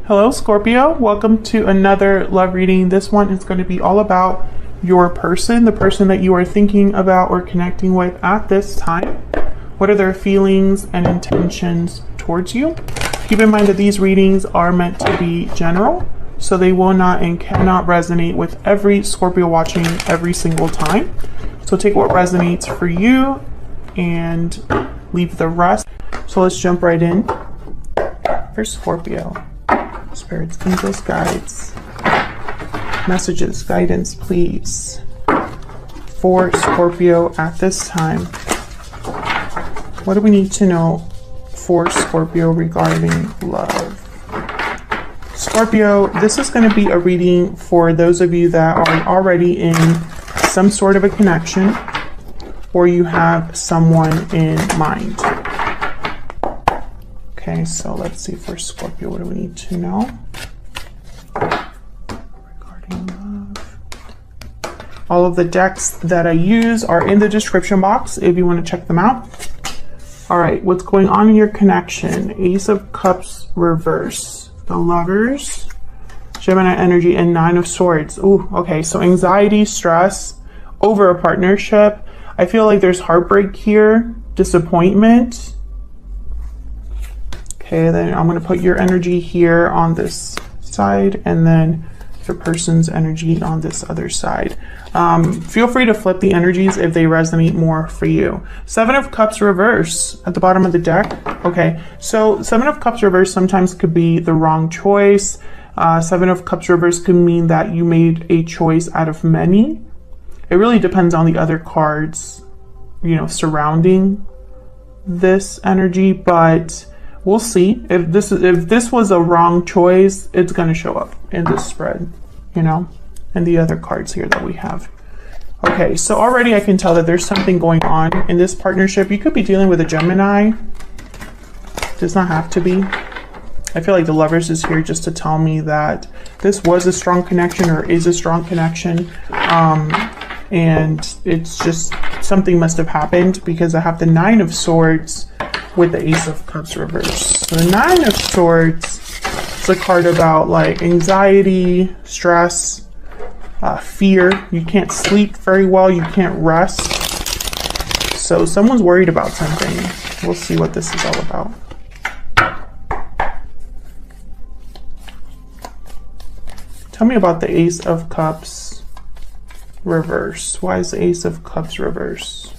Hello, Scorpio. Welcome to another love reading. This one is going to be all about your person, the person that you are thinking about or connecting with at this time. What are their feelings and intentions towards you? Keep in mind that these readings are meant to be general, so they will not and cannot resonate with every Scorpio watching every single time. So take what resonates for you and leave the rest. So let's jump right in. For Scorpio, spirits, angels, guides, messages, guidance, please, for Scorpio at this time. What do we need to know for Scorpio regarding love? Scorpio, this is going to be a reading for those of you that are already in some sort of a connection or you have someone in mind. Okay, so let's see for Scorpio, what do we need to know regarding love? All of the decks that I use are in the description box if you want to check them out. All right, what's going on in your connection? Ace of Cups reverse, the Lovers, Gemini energy, and Nine of Swords. Ooh, okay, so anxiety, stress over a partnership. I feel like there's heartbreak here, disappointment. Okay, then I'm going to put your energy here on this side and then the person's energy on this other side. Feel free to flip the energies if they resonate more for you. Seven of Cups reverse at the bottom of the deck. Okay, so Seven of Cups reverse sometimes could be the wrong choice. Seven of Cups reverse could mean that you made a choice out of many. It really depends on the other cards, you know, surrounding this energy, but we'll see. If this was a wrong choice, it's going to show up in this spread, you know, and the other cards here that we have. Okay, so already I can tell that there's something going on in this partnership. You could be dealing with a Gemini. Does not have to be. I feel like the Lovers is here just to tell me that this was a strong connection or is a strong connection. And it's just something must have happened because I have the Nine of Swords with the Ace of Cups reverse. So the Nine of Swords is a card about like anxiety, stress, fear. You can't sleep very well. You can't rest. So someone's worried about something. We'll see what this is all about. Tell me about the Ace of Cups reverse. Why is the Ace of Cups reverse?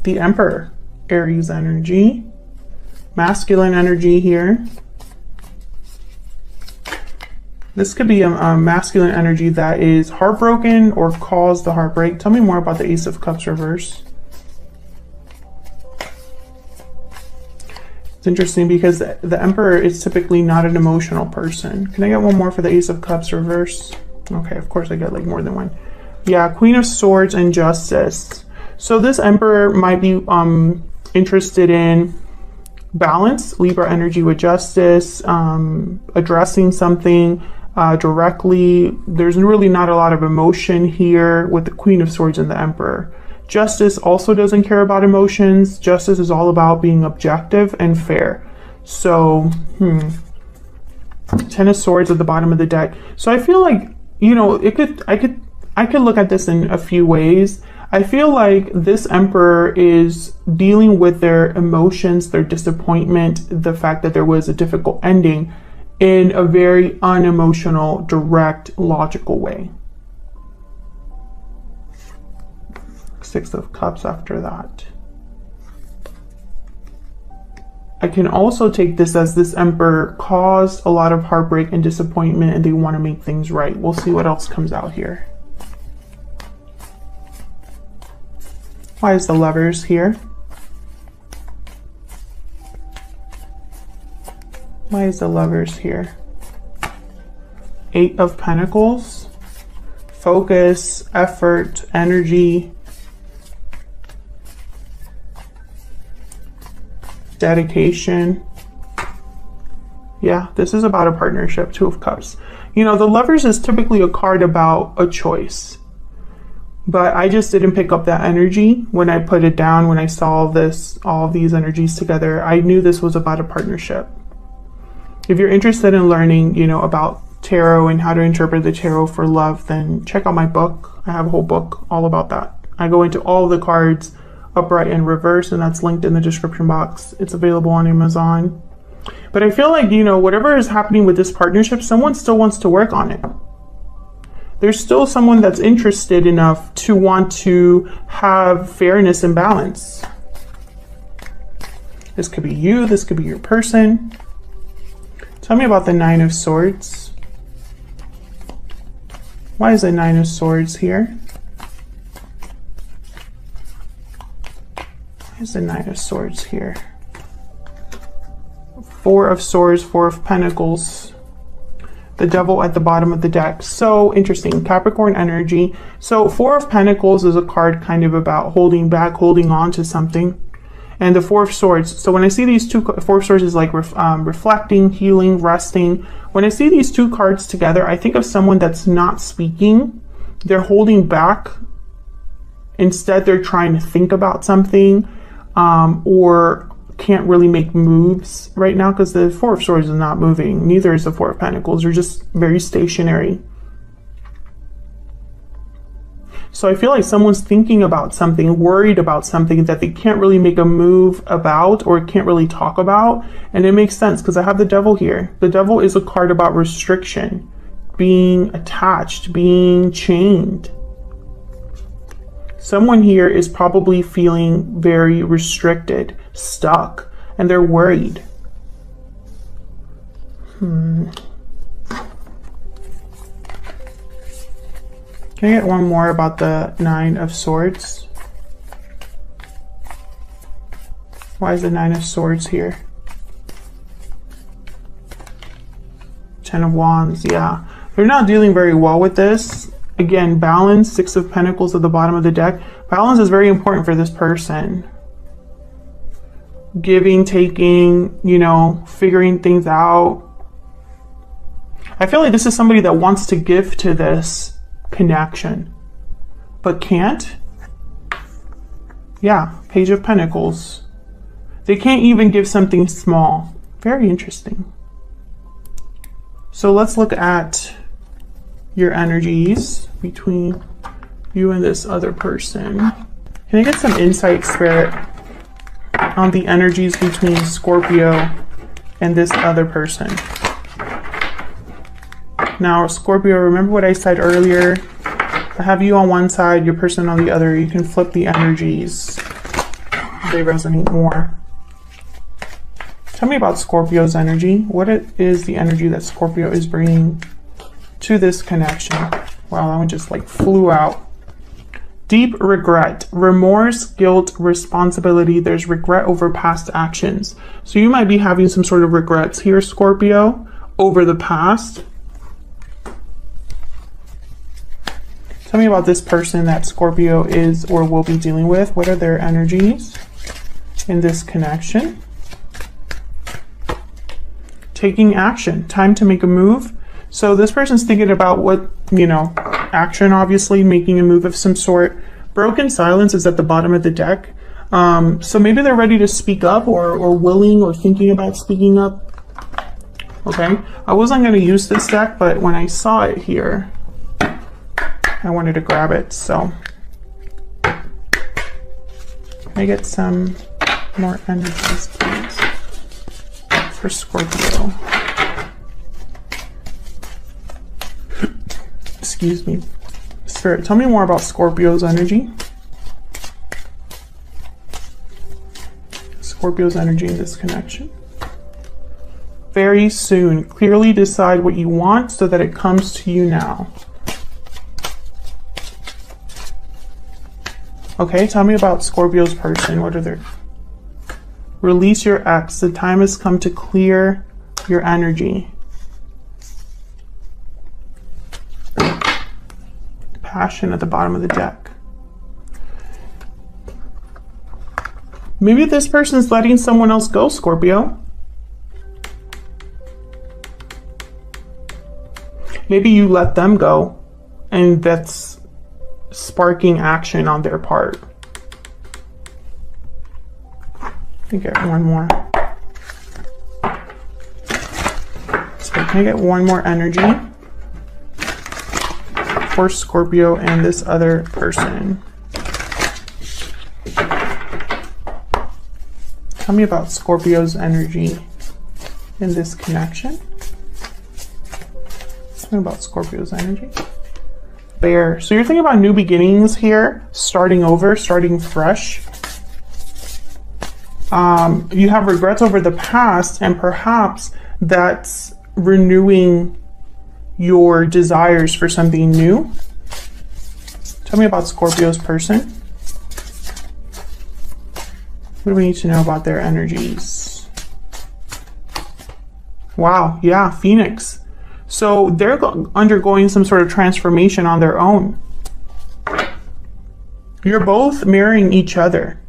The Emperor, Aries energy, masculine energy here. This could be a masculine energy that is heartbroken or caused the heartbreak. Tell me more about the Ace of Cups reverse. It's interesting because the Emperor is typically not an emotional person. Can I get one more for the Ace of Cups reverse? Okay, of course I get like more than one. Yeah, Queen of Swords and Justice. So this Emperor might be interested in balance, Libra energy with Justice, addressing something directly. There's really not a lot of emotion here with the Queen of Swords and the Emperor. Justice also doesn't care about emotions. Justice is all about being objective and fair. So, Ten of Swords at the bottom of the deck. So I feel like, you know, I could look at this in a few ways. I feel like this Emperor is dealing with their emotions, their disappointment, the fact that there was a difficult ending in a very unemotional, direct, logical way. Six of Cups after that. I can also take this as this Emperor caused a lot of heartbreak and disappointment and they want to make things right. We'll see what else comes out here. Why is the Lovers here? Why is the Lovers here? Eight of Pentacles. Focus, effort, energy, dedication. Yeah, this is about a partnership. Two of Cups. You know, the Lovers is typically a card about a choice. But I just didn't pick up that energy when I put it down. When I saw this, all of these energies together, I knew this was about a partnership. If you're interested in learning, you know, about tarot and how to interpret the tarot for love, then check out my book. I have a whole book all about that. I go into all of the cards, upright and reverse, and that's linked in the description box. It's available on Amazon. But I feel like, you know, whatever is happening with this partnership, someone still wants to work on it. There's still someone that's interested enough to want to have fairness and balance. This could be you, this could be your person. Tell me about the Nine of Swords. Why is the Nine of Swords here? Why is the Nine of Swords here? Four of Swords, Four of Pentacles. The Devil at the bottom of the deck. So interesting. Capricorn energy. So Four of Pentacles is a card kind of about holding back, holding on to something. And the Four of Swords. So when I see these two, Four of Swords is like reflecting, healing, resting. When I see these two cards together, I think of someone that's not speaking. They're holding back. Instead, they're trying to think about something, or can't really make moves right now because the Four of Swords is not moving. Neither is the Four of Pentacles. They're just very stationary. So I feel like someone's thinking about something, worried about something that they can't really make a move about or can't really talk about. And it makes sense because I have the Devil here. The Devil is a card about restriction, being attached, being chained. Someone here is probably feeling very restricted, stuck, and they're worried. Can I get one more about the Nine of Swords? Why is the Nine of Swords here? Ten of Wands, yeah. They're not dealing very well with this. Again, balance, Six of Pentacles at the bottom of the deck. Balance is very important for this person. Giving, taking, you know, figuring things out. I feel like this is somebody that wants to give to this connection, but can't. Yeah, Page of Pentacles. They can't even give something small. Very interesting. So let's look at your energies between you and this other person. Can I get some insight, Spirit, on the energies between Scorpio and this other person? Now, Scorpio, remember what I said earlier? I have you on one side, your person on the other. You can flip the energies. They resonate more. Tell me about Scorpio's energy. What is the energy that Scorpio is bringing to this connection? Wow, that one just like flew out. Deep regret, remorse, guilt, responsibility. There's regret over past actions. So you might be having some sort of regrets here, Scorpio, over the past. Tell me about this person that Scorpio is or will be dealing with. What are their energies in this connection? Taking action, time to make a move. So this person's thinking about what, you know, action, obviously, making a move of some sort. Broken silence is at the bottom of the deck. So maybe they're ready to speak up or willing or thinking about speaking up. Okay, I wasn't going to use this deck, but when I saw it here, I wanted to grab it. So can I get some more energies, please, for Scorpio? Excuse me. Spirit, tell me more about Scorpio's energy. Scorpio's energy in this connection. Very soon. Clearly decide what you want so that it comes to you now. Okay, tell me about Scorpio's person. What are their... Release your ex. The time has come to clear your energy. Passion at the bottom of the deck. Maybe this person's letting someone else go, Scorpio. Maybe you let them go, and that's sparking action on their part. Let me get one more. So can I get one more energy for Scorpio and this other person? Tell me about Scorpio's energy in this connection. Tell me about Scorpio's energy. Bear. So you're thinking about new beginnings here, starting over, starting fresh. You have regrets over the past, and perhaps that's renewing your desires for something new. Tell me about Scorpio's person. What do we need to know about their energies? Wow, yeah, Phoenix. So they're undergoing some sort of transformation on their own. You're both mirroring each other.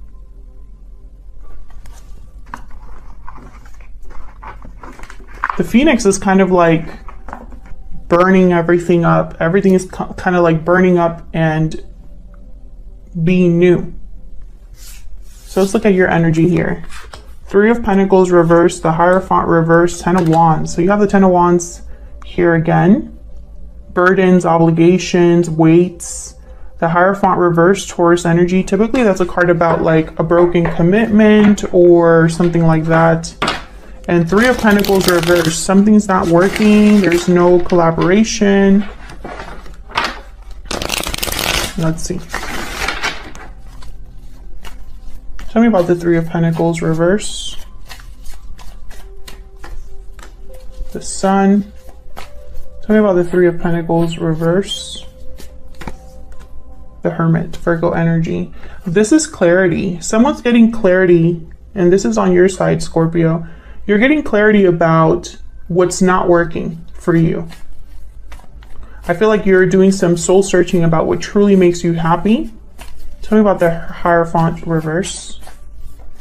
The Phoenix is kind of like burning everything up. Everything is kind of like burning up and being new. So let's look at your energy here. 3 of Pentacles reversed, the Hierophant reversed, 10 of Wands. So you have the 10 of Wands here again. Burdens, obligations, weights. The Hierophant reversed, Taurus energy. Typically that's a card about like a broken commitment or something like that. And 3 of Pentacles reversed. Something's not working. There's no collaboration. Let's see. Tell me about the 3 of Pentacles reverse. The Sun. Tell me about the 3 of Pentacles reverse. The Hermit, Virgo energy. This is clarity. Someone's getting clarity, and this is on your side, Scorpio. You're getting clarity about what's not working for you. I feel like you're doing some soul searching about what truly makes you happy. Tell me about the Hierophant reverse.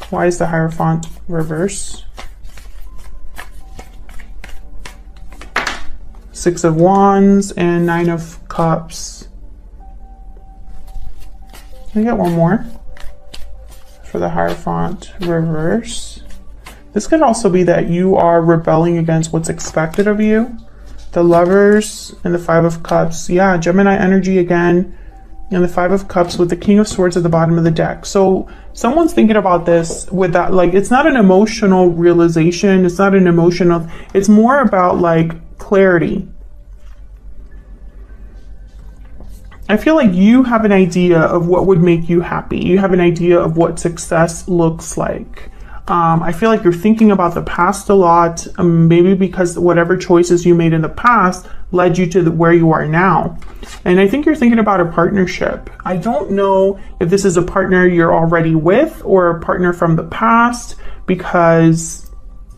Why is the Hierophant reverse? 6 of Wands and 9 of Cups. Can I get one more for the Hierophant reverse? This could also be that you are rebelling against what's expected of you. The Lovers and the 5 of Cups. Yeah, Gemini energy again. And the 5 of Cups with the King of Swords at the bottom of the deck. So someone's thinking about this with that, like, it's not an emotional realization. It's not an emotional, it's more about like clarity. I feel like you have an idea of what would make you happy. You have an idea of what success looks like. I feel like you're thinking about the past a lot, maybe because whatever choices you made in the past led you to where you are now. And I think you're thinking about a partnership. I don't know if this is a partner you're already with or a partner from the past, because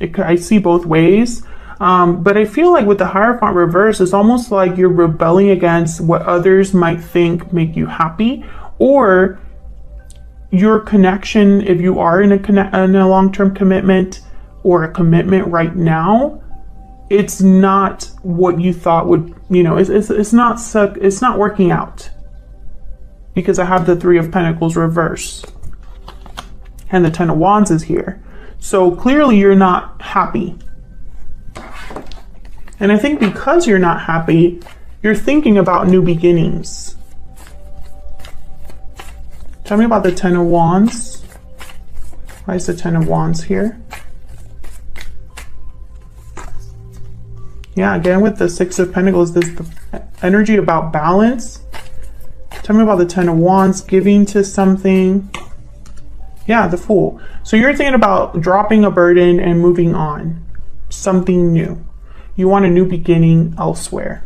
I see both ways. But I feel like with the Hierophant reverse, it's almost like you're rebelling against what others might think make you happy, or your connection, if you are in a long-term commitment or a commitment right now, it's not what you thought would, you know, it's not working out, because I have the 3 of Pentacles reverse and the 10 of Wands is here. So clearly you're not happy. And I think because you're not happy, you're thinking about new beginnings. Tell me about the 10 of Wands. Why is the 10 of Wands here? Yeah, again with the 6 of Pentacles, this is the energy about balance. Tell me about the 10 of Wands, giving to something. Yeah, the Fool. So you're thinking about dropping a burden and moving on. Something new. You want a new beginning elsewhere.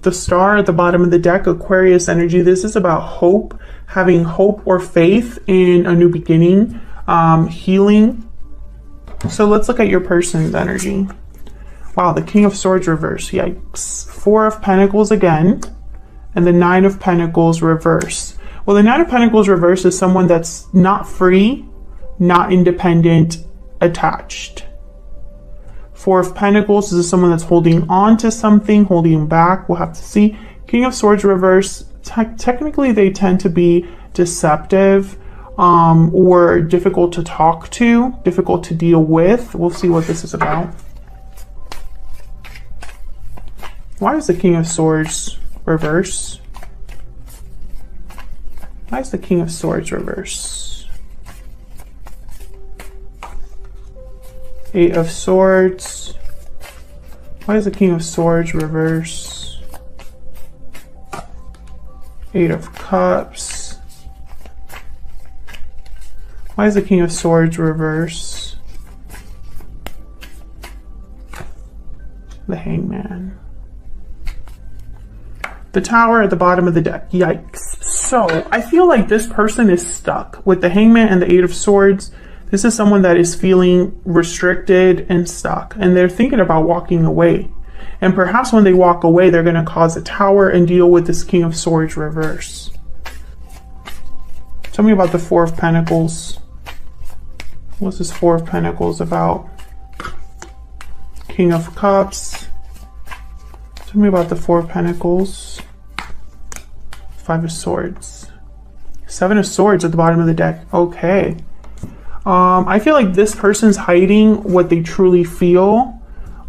The Star at the bottom of the deck, Aquarius energy. This is about hope, having hope or faith in a new beginning, healing. So let's look at your person's energy. Wow, the King of Swords reverse. Yikes. 4 of Pentacles again, and the 9 of Pentacles reverse. Well, the 9 of Pentacles reverse is someone that's not free, not independent, attached. Four of Pentacles, this is someone that's holding on to something, holding back. We'll have to see. King of Swords reverse, technically they tend to be deceptive or difficult to talk to, difficult to deal with. We'll see what this is about. Why is the King of Swords reverse? Why is the King of Swords reverse? Eight of Swords. Why is the King of Swords reverse? Eight of Cups. Why is the King of Swords reverse? The Hangman. The Tower at the bottom of the deck. Yikes. So I feel like this person is stuck with the Hangman and the Eight of Swords. This is someone that is feeling restricted and stuck, and they're thinking about walking away. And perhaps when they walk away, they're going to cause a Tower and deal with this King of Swords reverse. Tell me about the Four of Pentacles. What's this Four of Pentacles about? King of Cups. Tell me about the Four of Pentacles. Five of Swords. Seven of Swords at the bottom of the deck. Okay. I feel like this person's hiding what they truly feel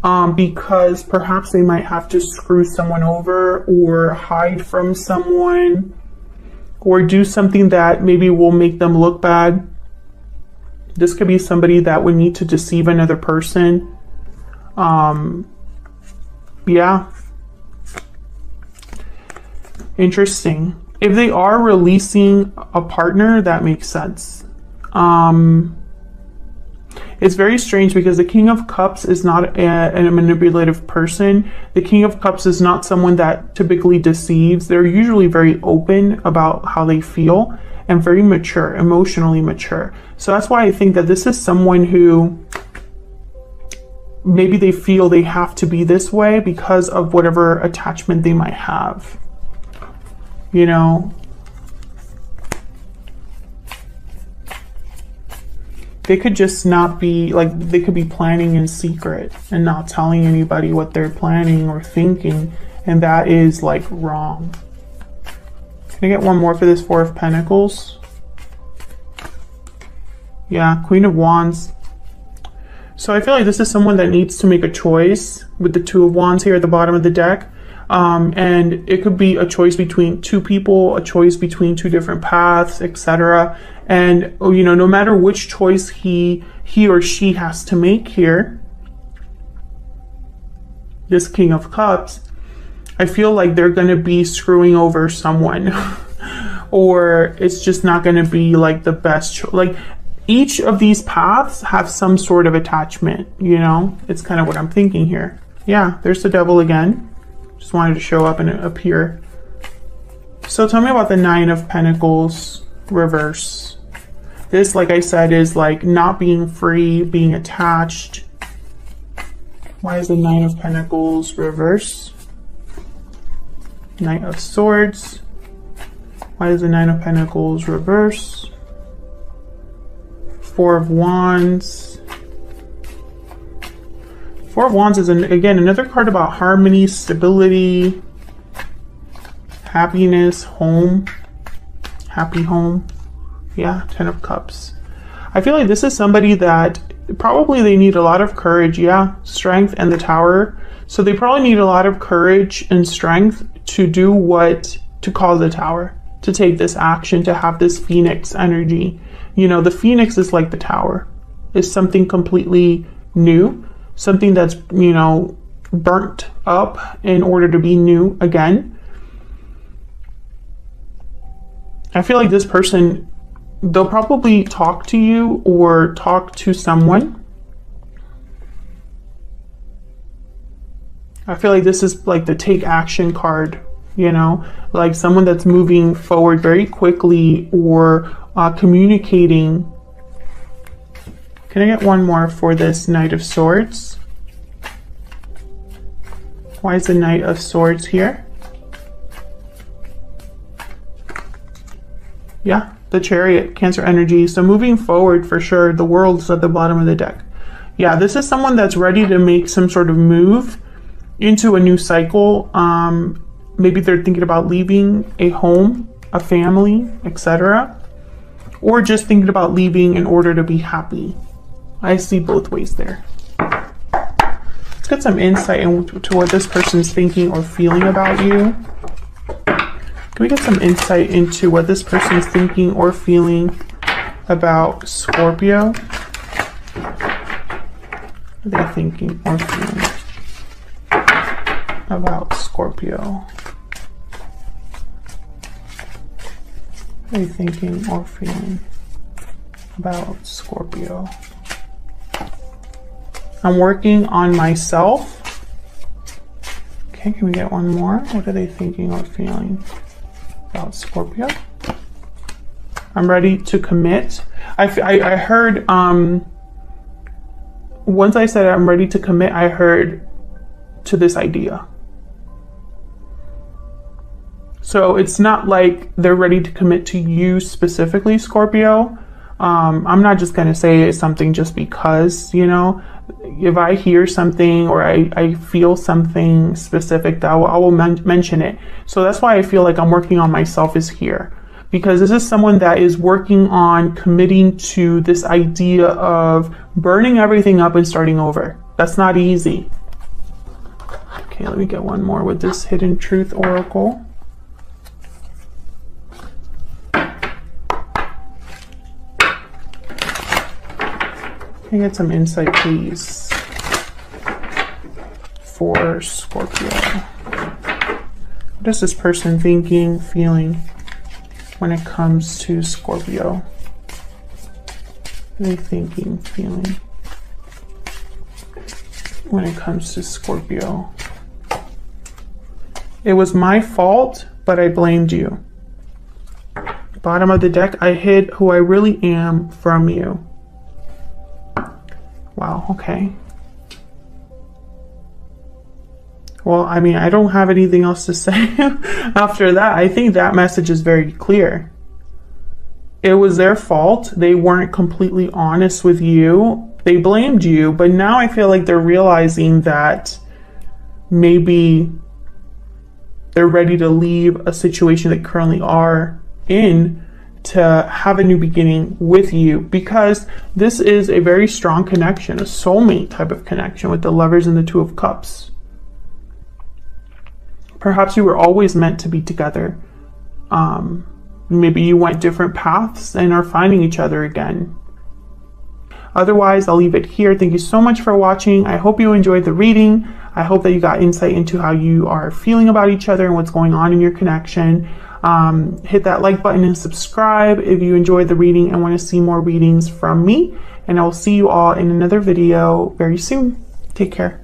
because perhaps they might have to screw someone over or hide from someone or do something that maybe will make them look bad. This could be somebody that would need to deceive another person. Yeah. Interesting. If they are releasing a partner, that makes sense. It's very strange because the King of Cups is not a manipulative person. The King of Cups is not someone that typically deceives. They're usually very open about how they feel and very mature, emotionally mature. So that's why I think that this is someone who maybe they feel they have to be this way because of whatever attachment they might have. You know, they could just not be, like, they could be planning in secret and not telling anybody what they're planning or thinking, and that is, like, wrong. Can I get one more for this Four of Pentacles? Yeah, Queen of Wands. So I feel like this is someone that needs to make a choice with the Two of Wands here at the bottom of the deck. And it could be a choice between two people, a choice between two different paths, etc. And, you know, no matter which choice he or she has to make here, this King of Cups, I feel like they're going to be screwing over someone or it's just not going to be like the best. Like each of these paths have some sort of attachment, you know, it's kind of what I'm thinking here. Yeah, there's the Devil again. Just wanted to show up and appear. So tell me about the Nine of Pentacles reverse. This, like I said, is like not being free, being attached. Why is the Nine of Pentacles reverse? Knight of Swords. Why is the Nine of Pentacles reverse? Four of Wands. Four of Wands is, again, another card about harmony, stability, happiness, home, happy home. Yeah, Ten of Cups. I feel like this is somebody that probably they need a lot of courage. Yeah, strength and the Tower. So they probably need a lot of courage and strength to do to call the Tower, to take this action, to have this Phoenix energy. You know, the Phoenix is like the Tower. It's something completely new. Something that's, you know, burnt up in order to be new again. I feel like this person, they'll probably talk to you or talk to someone. I feel like this is like the take action card, you know, like someone that's moving forward very quickly or communicating. Can I get one more for this Knight of Swords? Why is the Knight of Swords here? Yeah, the Chariot, Cancer energy. So moving forward for sure, the World's at the bottom of the deck. Yeah, this is someone that's ready to make some sort of move into a new cycle. Maybe they're thinking about leaving a home, a family, etc. Or just thinking about leaving in order to be happy. I see both ways there. Let's get some insight into what this person's thinking or feeling about you. Can we get some insight into what this person's thinking or feeling about Scorpio? What are they thinking or feeling about Scorpio? What are they thinking or feeling about Scorpio? I'm working on myself. Okay, can we get one more? What are they thinking or feeling about Scorpio? I'm ready to commit. I heard, once I said I'm ready to commit, I heard to this idea. So it's not like they're ready to commit to you specifically, Scorpio. I'm not just going to say something just because, you know, if I hear something or I feel something specific, that I will mention it. So that's why I feel like I'm working on myself is here, because this is someone that is working on committing to this idea of burning everything up and starting over. That's not easy. Okay, let me get one more with this Hidden Truth Oracle. Can I get some insight, please, for Scorpio? What is this person thinking, feeling when it comes to Scorpio? What are they thinking, feeling when it comes to Scorpio? It was my fault, but I blamed you. Bottom of the deck, I hid who I really am from you. Wow, okay. Well, I mean, I don't have anything else to say after that. I think that message is very clear. It was their fault. They weren't completely honest with you. They blamed you, but now I feel like they're realizing that maybe they're ready to leave a situation they currently are in to have a new beginning with you, because this is a very strong connection, a soulmate type of connection with the Lovers and the Two of Cups. Perhaps you were always meant to be together. Maybe you went different paths and are finding each other again. Otherwise, I'll leave it here. Thank you so much for watching. I hope you enjoyed the reading. I hope that you got insight into how you are feeling about each other and what's going on in your connection. Hit that like button and subscribe if you enjoyed the reading and want to see more readings from me. And I will see you all in another video very soon. Take care.